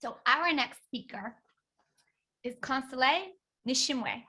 So our next speaker is Consolee Nishimwe.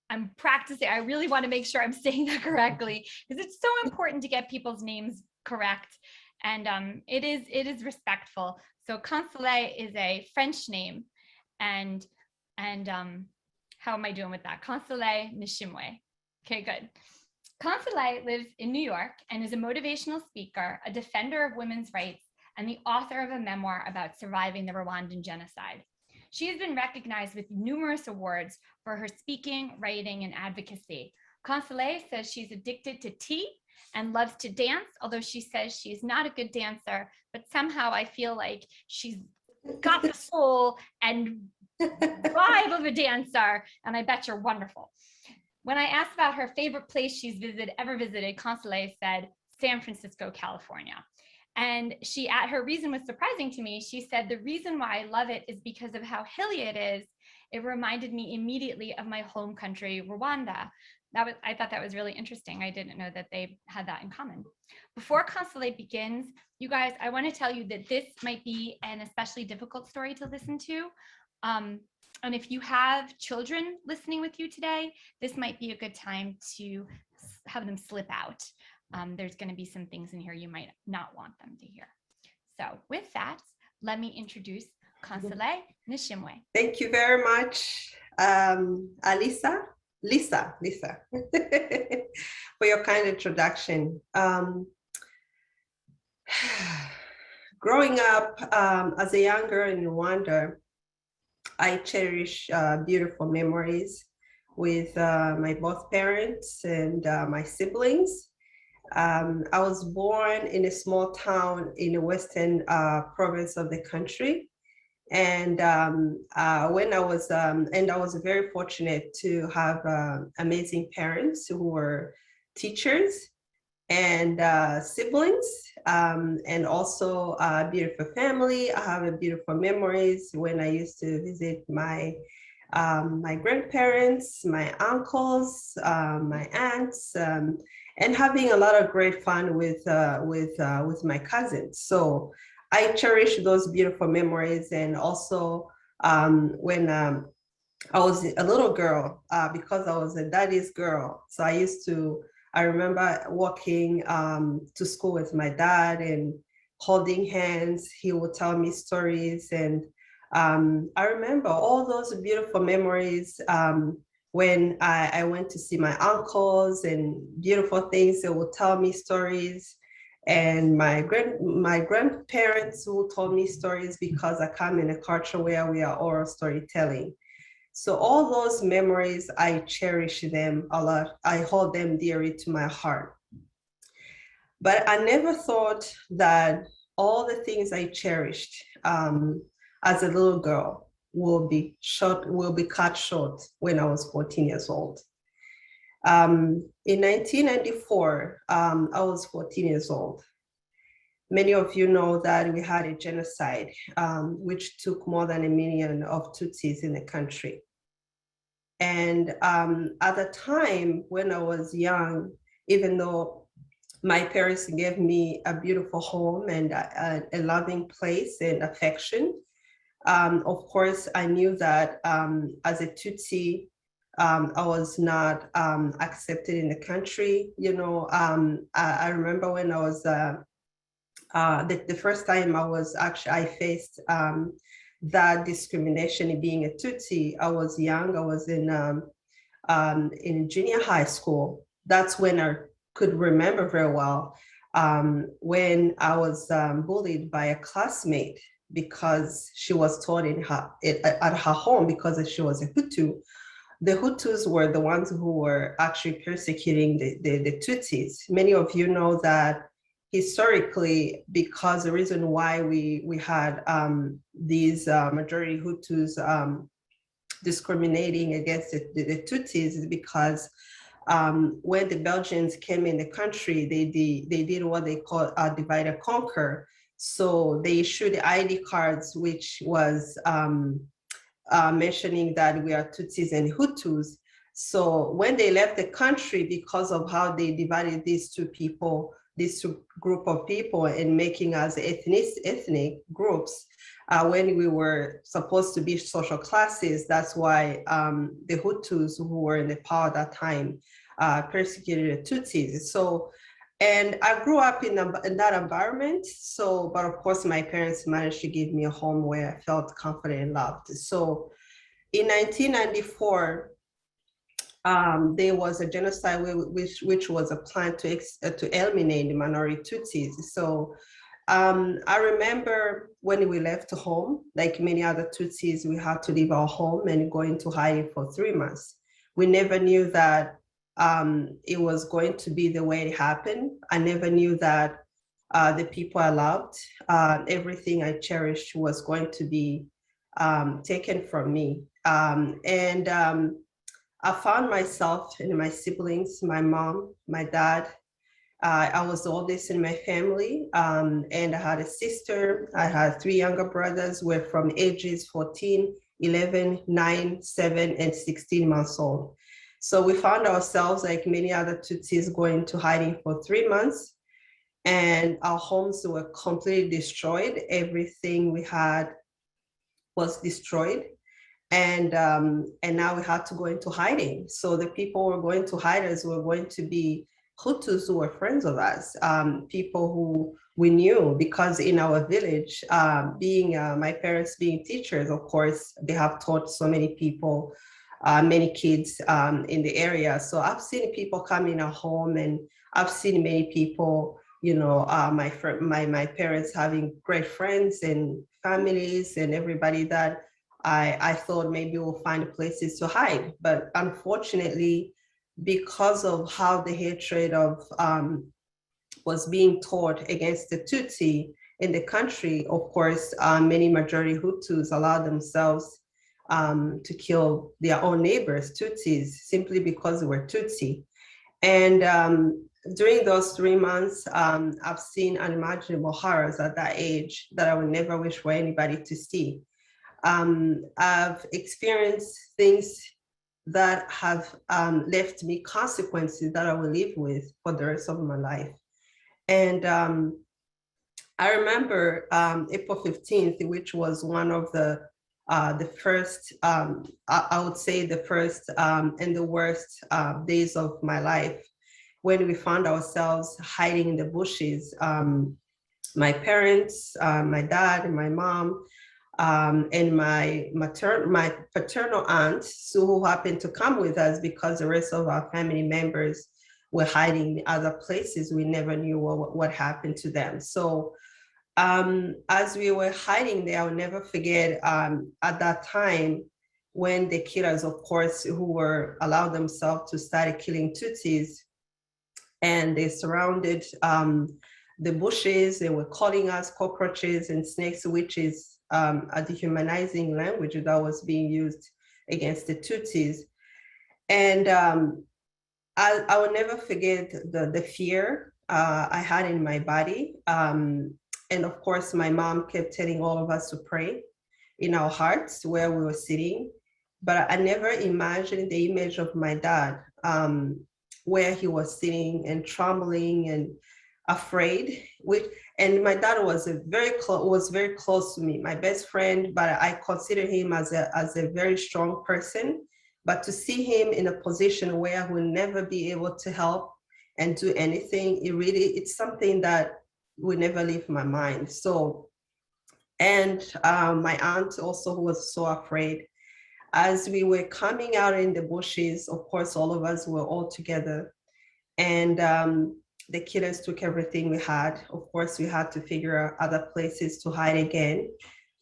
I'm practicing. I really want to make sure I'm saying that correctly because it's so important to get people's names correct. And it is respectful. So Consolee is a French name. And how am I doing with that? Consolee Nishimwe. Okay, good. Consolee lives in New York and is a motivational speaker, a defender of women's rights, and the author of a memoir about surviving the Rwandan genocide. She has been recognized with numerous awards for her speaking, writing, and advocacy. Consolee says she's addicted to tea and loves to dance, although she says she's not a good dancer, but somehow I feel like she's got the soul and vibe of a dancer, and I bet you're wonderful. When I asked about her favorite place she's ever visited, Consolee said San Francisco, California. And her reason was surprising to me. She said, the reason why I love it is because of how hilly it is. It reminded me immediately of my home country, Rwanda. I thought that was really interesting. I didn't know that they had that in common. Before Consolee begins, you guys, I want to tell you that this might be an especially difficult story to listen to. And if you have children listening with you today, this might be a good time to have them slip out. There's going to be some things in here you might not want them to hear. So with that, let me introduce Consolee Nishimwe. Thank you very much, Lisa, for your kind introduction. Growing up as a young girl in Rwanda, I cherish beautiful memories with my both parents and my siblings. I was born in a small town in the western province of the country. And when I was very fortunate to have amazing parents who were teachers and siblings, and also a beautiful family. I have beautiful memories when I used to visit my grandparents, my uncles, my aunts, and having a lot of great fun with my cousins. So I cherish those beautiful memories. And also when I was a little girl, because I was a daddy's girl, so I remember walking to school with my dad and holding hands. He would tell me stories. And I remember all those beautiful memories when I went to see my uncles and beautiful things. They would tell me stories. And my grandparents who told me stories, because I come in a culture where we are oral storytelling. So all those memories, I cherish them a lot. I hold them dearly to my heart. But I never thought that all the things I cherished as a little girl will be cut short when I was 14 years old. In 1994, I was 14 years old. Many of you know that we had a genocide, which took more than 1 million of Tutsis in the country. And at the time when I was young, even though my parents gave me a beautiful home and a loving place and affection, of course, I knew that as a Tutsi, I was not accepted in the country. You know, I remember when I was the first time I faced that discrimination being a Tutsi. I was young. I was in junior high school. That's when I could remember very well when I was bullied by a classmate because she was taught at her home because she was a Hutu. The Hutus were the ones who were actually persecuting the Tutsis. Many of you know that historically, because the reason why we had these majority Hutus discriminating against the Tutsis is because when the Belgians came in the country, they did what they call divide and conquer. So they issued ID cards, which was mentioning that we are Tutsis and Hutus. So when they left the country, because of how they divided these two group of people and making us ethnic groups, when we were supposed to be social classes. That's why the Hutus who were in the power at that time persecuted the Tutsis. So, and I grew up in that environment. So, but of course, my parents managed to give me a home where I felt confident and loved. So in 1994, there was a genocide which was a plan to eliminate the minority Tutsis. So I remember when we left home, like many other Tutsis, we had to leave our home and go into hiding for 3 months. We never knew that it was going to be the way it happened. I never knew that the people I loved, everything I cherished was going to be taken from me. I found myself and my siblings, my mom, my dad. I was the oldest in my family, and I had a sister. I had 3 younger brothers. We're from ages 14, 11, 9, 7, and 16 months old. So we found ourselves, like many other Tutsis, going into hiding for 3 months, and our homes were completely destroyed. Everything we had was destroyed. And now we had to go into hiding. So the people who were going to hide us were going to be Hutus who were friends of us, people who we knew, because in our village, my parents being teachers, of course, they have taught so many people, many kids in the area. So I've seen people come in our home, and I've seen many people, my parents having great friends and families and everybody that I thought maybe we'll find places to hide. But unfortunately, because of how the hatred of was being taught against the Tutsi in the country, of course, many majority Hutus allowed themselves to kill their own neighbors, Tutsis, simply because they were Tutsi. And during those 3 months, I've seen unimaginable horrors at that age that I would never wish for anybody to see. I've experienced things that have left me consequences that I will live with for the rest of my life. And I remember April 15th, which was one of the first, I would say the first and the worst days of my life, when we found ourselves hiding in the bushes. My parents, my dad and my mom, and my paternal aunt, Sue, who happened to come with us because the rest of our family members were hiding in other places. We never knew what happened to them. So as we were hiding there, I'll never forget at that time when the killers, of course, who were allowed themselves to start killing Tutsis, and they surrounded the bushes. They were calling us cockroaches and snakes, which is a dehumanizing language that was being used against the Tutsis. And I will never forget the fear I had in my body. And of course, my mom kept telling all of us to pray in our hearts where we were sitting. But I never imagined the image of my dad, where he was sitting and trembling and afraid. And my dad was very close to me, my best friend, but I consider him as a very strong person. But to see him in a position where I will never be able to help and do anything, it's something that will never leave my mind. So, and my aunt also, who was so afraid. As we were coming out in the bushes, of course, all of us were all together, and the killers took everything we had. Of course, we had to figure out other places to hide again.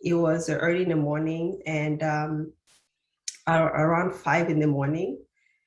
It was early in the morning, and around 5 in the morning.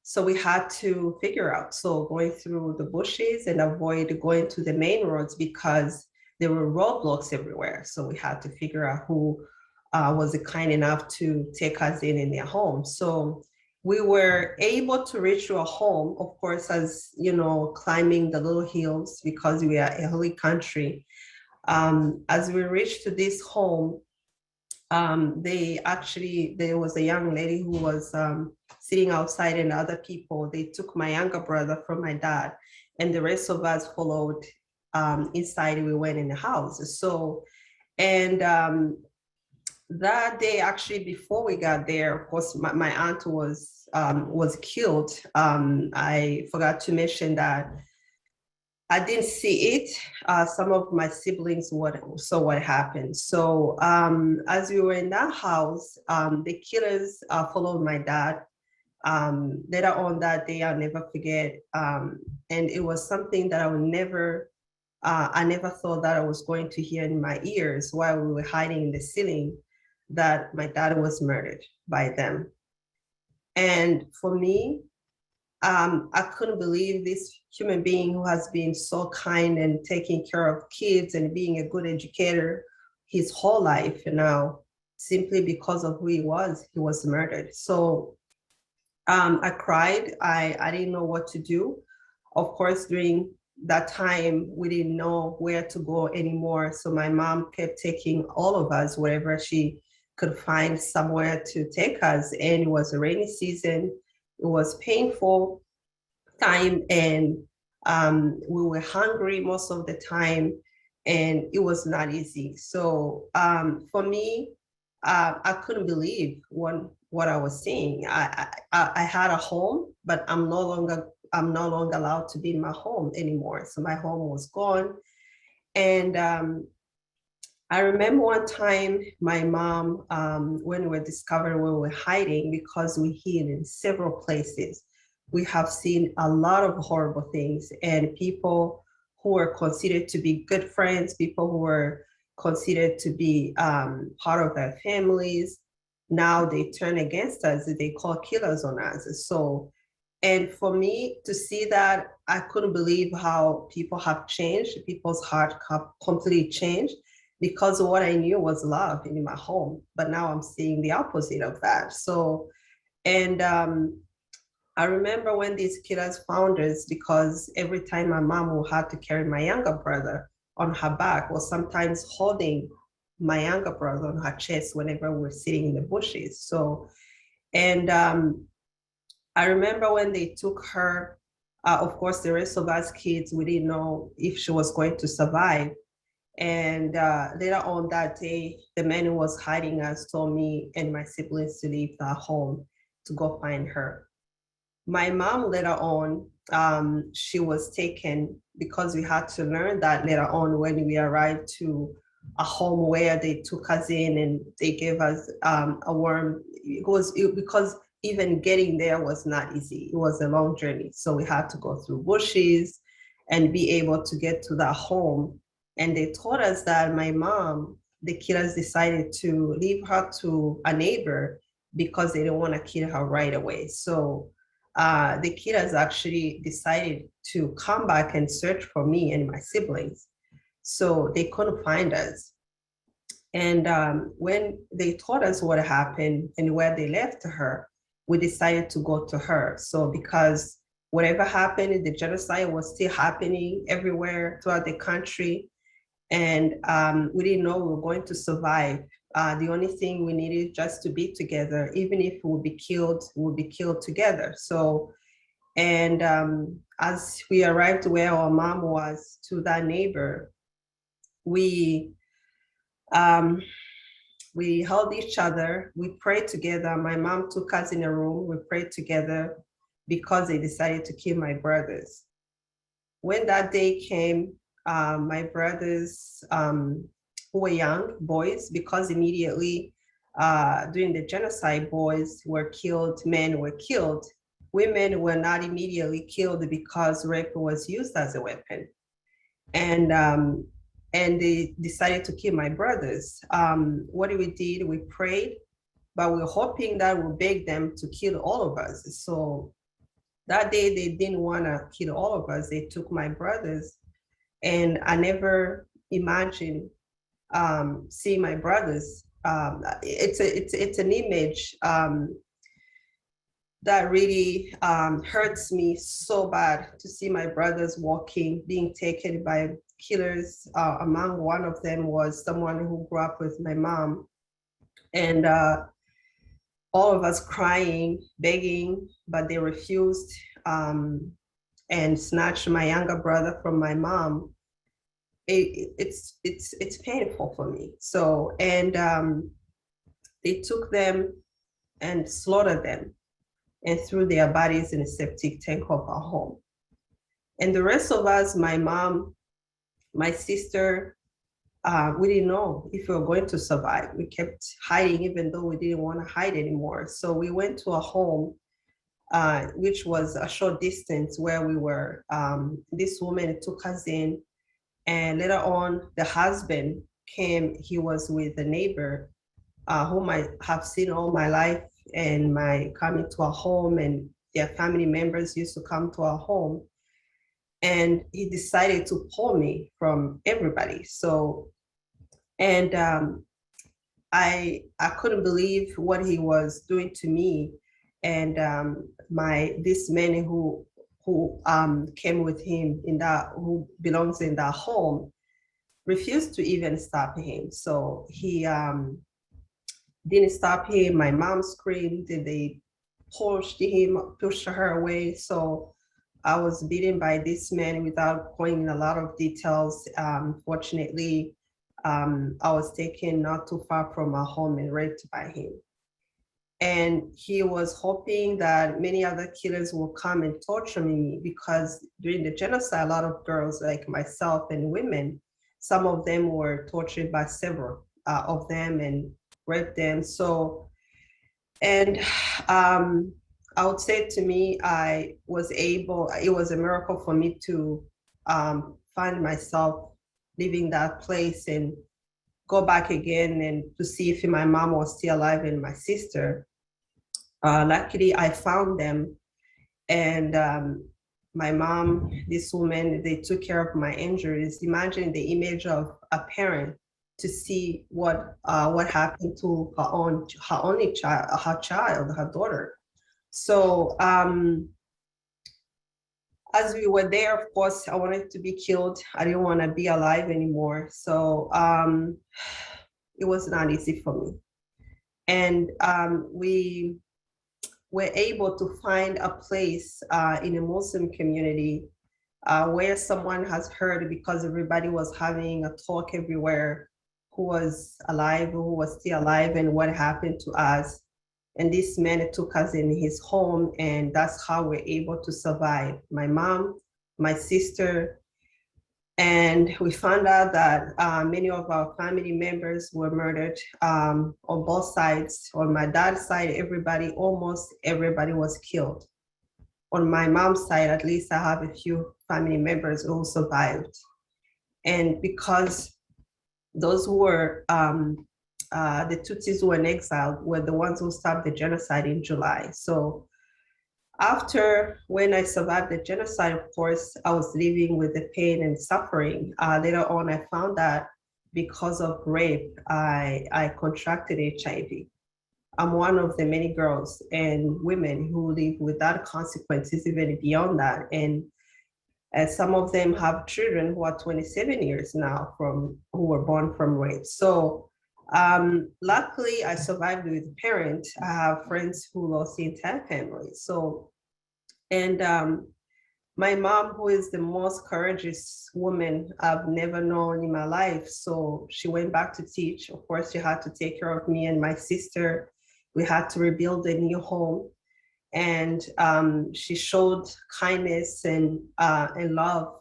So we had to figure out, so going through the bushes and avoid going to the main roads because there were roadblocks everywhere. So we had to figure out who was kind enough to take us in their home. So we were able to reach our home, of course, as you know, climbing the little hills because we are a hilly country. As we reached to this home, there was a young lady who was sitting outside, and other people, they took my younger brother from my dad, and the rest of us followed inside. We went in the house. So, and that day, actually, before we got there, of course, my aunt was killed. I forgot to mention that I didn't see it. Some of my siblings saw what happened. So as we were in that house, the killers followed my dad. Later on that day, I'll never forget. And it was something that I never thought that I was going to hear in my ears while we were hiding in the ceiling, that my dad was murdered by them. And for me, I couldn't believe this human being who has been so kind and taking care of kids and being a good educator his whole life, and now simply because of who he was murdered. So I cried. I didn't know what to do. Of course, during that time, we didn't know where to go anymore. So my mom kept taking all of us wherever she could find somewhere to take us. And it was a rainy season. It was painful time, and we were hungry most of the time, and it was not easy. So for me, I couldn't believe what I was seeing. I had a home, but I'm no longer allowed to be in my home anymore. So my home was gone. And I remember one time my mom, when we were discovered we were hiding, because we hid in several places, we have seen a lot of horrible things, and people who were considered to be good friends, people who were considered to be part of their families, now they turn against us, they call killers on us. So, and for me to see that, I couldn't believe how people have changed, people's heart have completely changed, because what I knew was love in my home, but now I'm seeing the opposite of that. So, and I remember when these killers found us, because every time my mom will have to carry my younger brother on her back, or sometimes holding my younger brother on her chest whenever we're sitting in the bushes. So, and I remember when they took her, of course, the rest of us kids, we didn't know if she was going to survive. And later on that day, the man who was hiding us told me and my siblings to leave our home to go find her. My mom later on, she was taken, because we had to learn that later on when we arrived to a home where they took us in and they gave us a warm, because even getting there was not easy. It was a long journey. So we had to go through bushes and be able to get to that home. And they told us that my mom, the killers decided to leave her to a neighbor because they didn't want to kill her right away. So the killers actually decided to come back and search for me and my siblings. So they couldn't find us. And when they told us what happened and where they left her, we decided to go to her. So because whatever happened, the genocide was still happening everywhere throughout the country. And we didn't know we were going to survive. The only thing we needed just to be together, even if we would be killed together. So, and as we arrived where our mom was, to that neighbor, we held each other, we prayed together. My mom took us in a room, we prayed together, because they decided to kill my brothers. When that day came, my brothers, who were young boys, because immediately during the genocide, boys were killed, men were killed. Women were not immediately killed because rape was used as a weapon. And they decided to kill my brothers. What we did, we prayed, but we were hoping that we'll beg them to kill all of us. So that day they didn't want to kill all of us. They took my brothers, and I never imagined seeing my brothers. It's an image that really hurts me so bad, to see my brothers walking, being taken by killers. Among one of them was someone who grew up with my mom, and all of us crying, begging, but they refused, and snatched my younger brother from my mom. It's painful for me. So, and They took them and slaughtered them and threw their bodies in a septic tank of our home. And the rest of us, my mom, my sister, we didn't know if we were going to survive. We kept hiding, even though we didn't want to hide anymore. So we went to a home, which was a short distance where we were. This woman took us in, and later on, the husband came. He was with a neighbor whom I have seen all my life, and my coming to our home, and their family members used to come to our home. And he decided to pull me from everybody. So, and I couldn't believe what he was doing to me. And this man who came with him in that, who belongs in that home, refused to even stop him. So he didn't stop him. My mom screamed, and they pushed her away. So I was beaten by this man without going in a lot of details. Fortunately, I was taken not too far from our home and raped by him. And he was hoping that many other killers will come and torture me, because during the genocide, a lot of girls like myself and women, some of them were tortured by several of them and raped them. So, and I would say, to me, it was a miracle for me to find myself leaving that place and go back again and to see if my mom was still alive and my sister. Luckily, I found them, and my mom, this woman, they took care of my injuries. Imagine the image of a parent to see what happened to her only child, her daughter. So as we were there, of course, I wanted to be killed. I didn't want to be alive anymore. So it was not easy for me. And we were able to find a place in a Muslim community where someone has heard, because everybody was having a talk everywhere, who was alive, who was still alive, and what happened to us. And this man took us in his home, and that's how we're able to survive. My mom, my sister, and we found out that many of our family members were murdered on both sides. On my dad's side, almost everybody was killed. On my mom's side, at least I have a few family members who survived. And because those who were the Tutsis who were in exile were the ones who stopped the genocide in July. So after, when I survived the genocide, of course, I was living with the pain and suffering. Later on, I found that because of rape, I contracted HIV. I'm one of the many girls and women who live without consequences, even beyond that. And some of them have children who are 27 years now who were born from rape. So luckily, I survived with a parent. I have friends who lost the entire family. So, and my mom, who is the most courageous woman I've never known in my life. So she went back to teach. Of course, she had to take care of me and my sister. We had to rebuild a new home. And she showed kindness and love,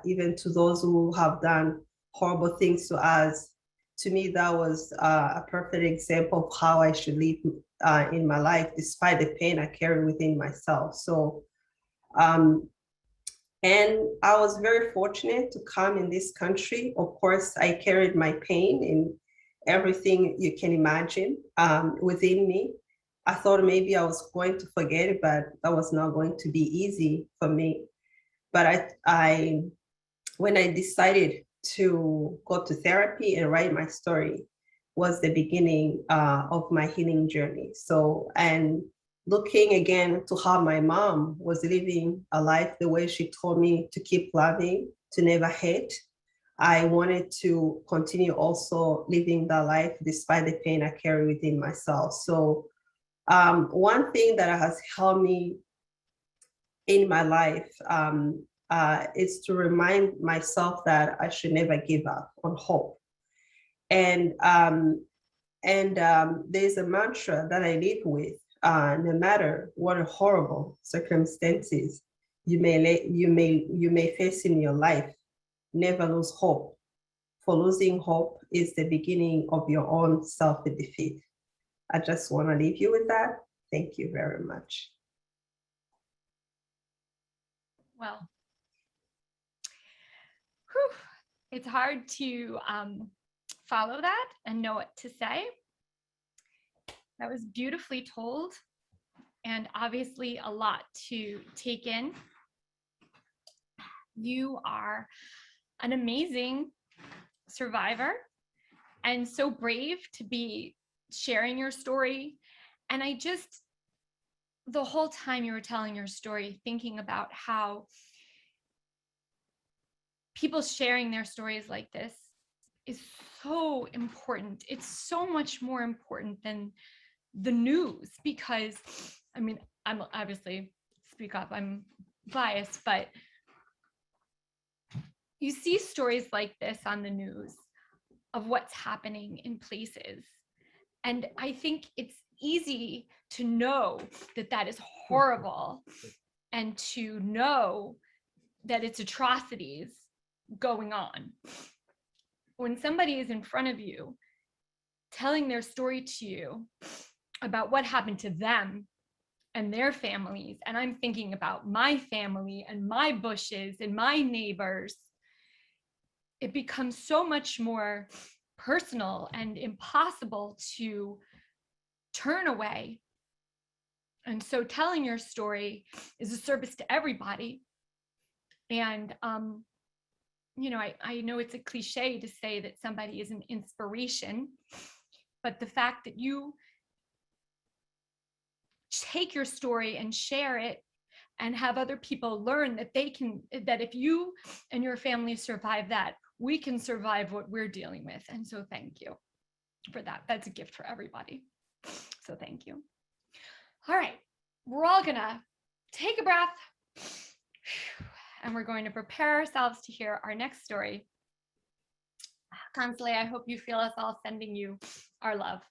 even to those who have done horrible things to us. To me, that was a perfect example of how I should live in my life, despite the pain I carry within myself. So, and I was very fortunate to come in this country. Of course, I carried my pain and everything you can imagine within me. I thought maybe I was going to forget it, but that was not going to be easy for me. But when I decided to go to therapy and write my story, was the beginning of my healing journey. So, and looking again to how my mom was living a life the way she told me to keep loving, to never hate, I wanted to continue also living that life despite the pain I carry within myself. So one thing that has helped me in my life is to remind myself that I should never give up on hope. And And there's a mantra that I live with. No matter what horrible circumstances you may face in your life, never lose hope. For losing hope is the beginning of your own self-defeat. I just want to leave you with that. Thank you very much. Well, whew, it's hard to follow that and know what to say. That was beautifully told, and obviously a lot to take in. You are an amazing survivor and so brave to be sharing your story. And I just, the whole time you were telling your story, thinking about how people sharing their stories like this is so important. It's so much more important than the news, because I mean, I'm obviously, speak up, I'm biased, but you see stories like this on the news of what's happening in places. And I think it's easy to know that that is horrible and to know that it's atrocities going on. When somebody is in front of you telling their story to you about what happened to them and their families, and I'm thinking about my family and my bushes and my neighbors, it becomes so much more personal and impossible to turn away. And so telling your story is a service to everybody. And you know, I know it's a cliche to say that somebody is an inspiration, but the fact that you take your story and share it and have other people learn that they can, that if you and your family survive that, we can survive what we're dealing with. And so thank you for that. That's a gift for everybody. So thank you. All right, we're all gonna take a breath and we're going to prepare ourselves to hear our next story. Consolee, I hope you feel us all sending you our love.